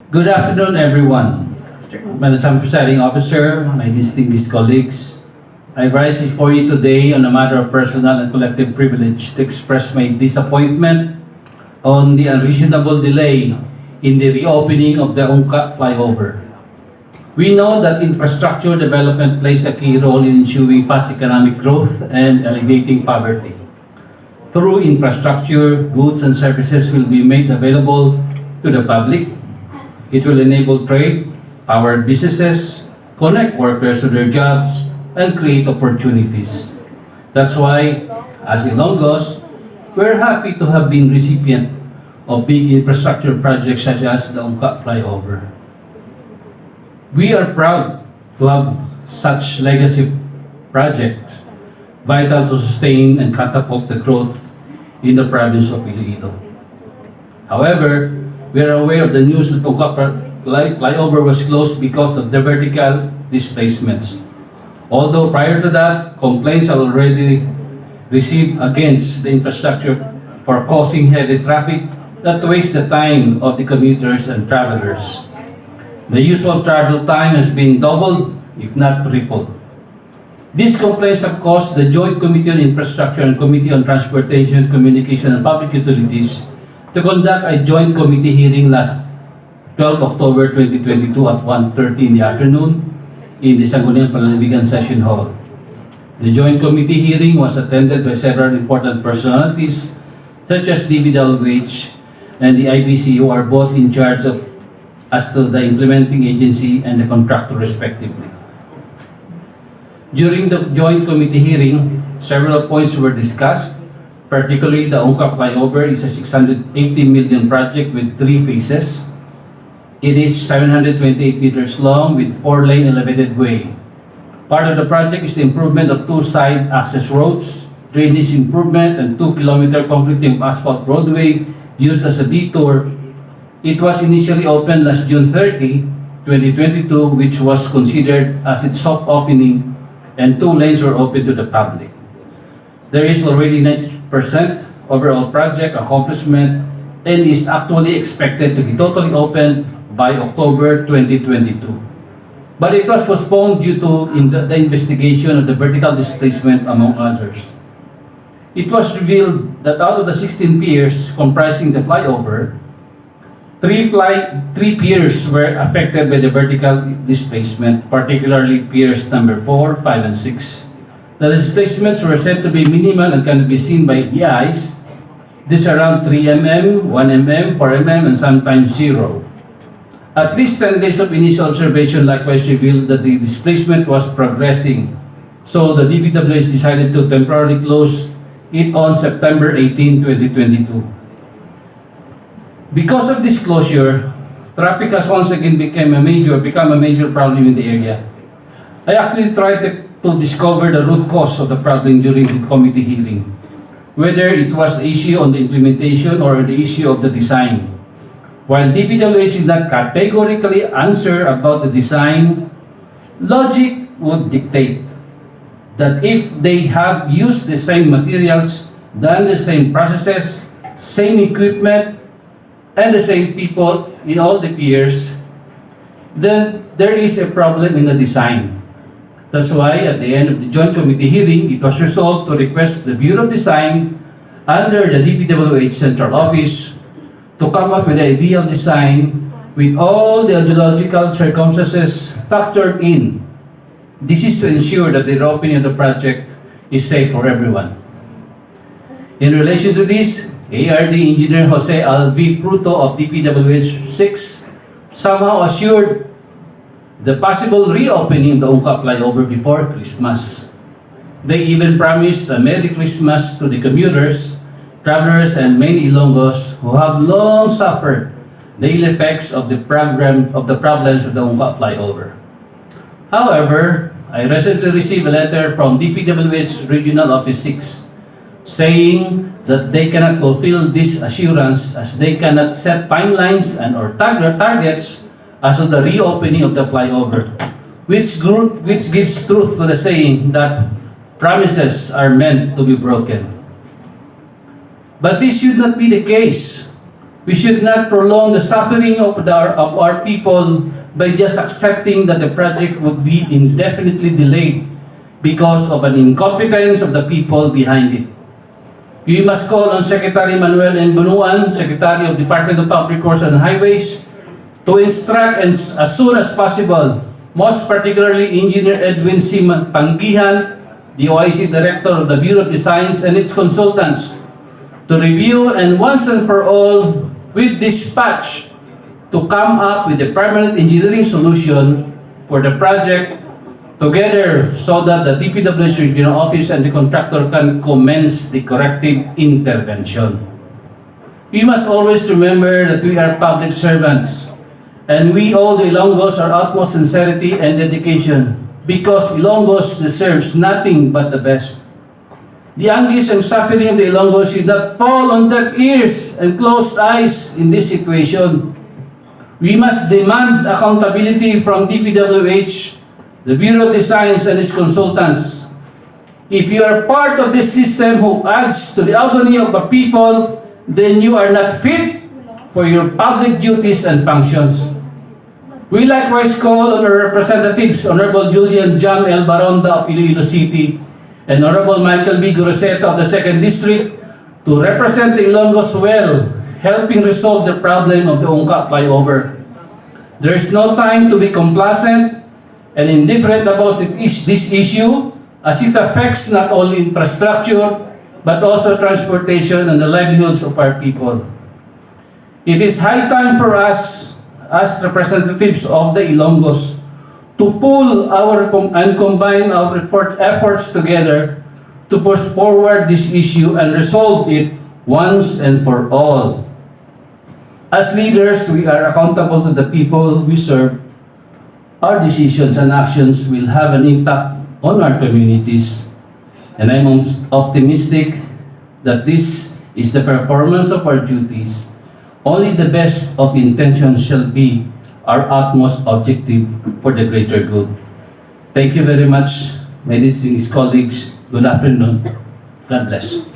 Good afternoon, everyone. Madam Presiding Officer, my distinguished colleagues, I rise before you today on a matter of personal and collective privilege to express my disappointment on the unreasonable delay in the reopening of the Ungka Flyover. We know that infrastructure development plays a key role in ensuring fast economic growth and alleviating poverty. Through infrastructure, goods and services will be made available to the public. It will enable trade, power businesses, connect workers to their jobs, and create opportunities. That's why, as Ilonggos, we're happy to have been recipient of big infrastructure projects such as the Ungka Flyover. We are proud to have such legacy projects, vital to sustain and catapult the growth in the province of Iloilo. However, we are aware of the news that Ungka Flyover was closed because of the vertical displacements. Although prior to that, complaints are already received against the infrastructure for causing heavy traffic that wastes the time of the commuters and travelers. The usual travel time has been doubled, if not tripled. These complaints have caused the Joint Committee on Infrastructure and Committee on Transportation, Communication, and Public Utilities to conduct a joint committee hearing last 12 October 2022 at 1:30 in the afternoon in the Sangguniang Panlalawigan Session Hall. The joint committee hearing was attended by several important personalities such as DPWH and the IBC, who are both in charge of as to the implementing agency and the contractor respectively. During the joint committee hearing, several points were discussed, particularly the Ungka Flyover is a 680 million project with 3 phases. It is 728 meters long with 4-lane elevated way. Part of the project is the improvement of 2 side access roads, drainage improvement, and 2-kilometer concrete asphalt roadway used as a detour. It was initially opened last June 30, 2022, which was considered as its soft opening, and 2 lanes were open to the public. There is already 90% overall project accomplishment and is actually expected to be totally open by October 2022. But it was postponed due to the investigation of the vertical displacement, among others. It was revealed that out of the 16 piers comprising the flyover, 3 piers were affected by the vertical displacement, particularly piers number 4, 5, and 6. The displacements were said to be minimal and can be seen by the eyes. These are around 3 mm, 1 mm, 4 mm, and sometimes 0. At least 10 days of initial observation likewise revealed that the displacement was progressing. So the DPWH decided to temporarily close it on September 18, 2022. Because of this closure, traffic has once again become a major problem in the area. I actually tried to discover the root cause of the problem during the committee hearing, whether it was the issue on the implementation or the issue of the design. While DPWH did not categorically answer about the design, logic would dictate that if they have used the same materials, done the same processes, same equipment, and the same people in all the piers, then there is a problem in the design. That's why at the end of the joint committee hearing, it was resolved to request the Bureau of Design under the DPWH Central Office to come up with the ideal design with all the geological circumstances factored in. This is to ensure that the opening of the project is safe for everyone. In relation to this, ARD Engineer Jose Alvi Pruto of DPWH 6 somehow assured the possible reopening of the Ungka Flyover before Christmas. They even promised a Merry Christmas to the commuters, travelers, and many Ilonggos who have long suffered the ill effects of the problems of the Ungka Flyover. However, I recently received a letter from DPWH Regional Office 6 saying that they cannot fulfill this assurance as they cannot set timelines and or targets as of the reopening of the flyover, which gives truth to the saying that promises are meant to be broken. But this should not be the case. We should not prolong the suffering of our people by just accepting that the project would be indefinitely delayed because of an incompetence of the people behind it. We must call on Secretary Manuel N. Bunuan, Secretary of Department of Public Works and Highways, to instruct and as soon as possible, most particularly Engineer Edwin C. Panggihan, the OIC Director of the Bureau of Designs and its consultants, to review and once and for all, with dispatch, to come up with a permanent engineering solution for the project together so that the DPWH Regional Office and the contractor can commence the corrective intervention. We must always remember that we are public servants and we owe the Ilonggos our utmost sincerity and dedication because Ilonggos deserves nothing but the best. The anguish and suffering of the Ilonggos should not fall on deaf ears and closed eyes in this situation. We must demand accountability from DPWH, the Bureau of Designs and its consultants. If you are part of this system who adds to the agony of the people, then you are not fit for your public duties and functions. We likewise call on our representatives, Honorable Julian Jam L. Baronda of Iloilo City and Honorable Michael B. Guroseta of the 2nd District to represent the Ilonggos well, helping resolve the problem of the Ungka Flyover. There is no time to be complacent and indifferent about this issue as it affects not only infrastructure but also transportation and the livelihoods of our people. It is high time for us as representatives of the Ilonggos to pool and combine our efforts together to push forward this issue and resolve it once and for all. As leaders, we are accountable to the people we serve. Our decisions and actions will have an impact on our communities, and I'm optimistic that this is the performance of our duties. Only the best of intentions shall be our utmost objective for the greater good. Thank you very much, my distinguished colleagues. Good afternoon. God bless.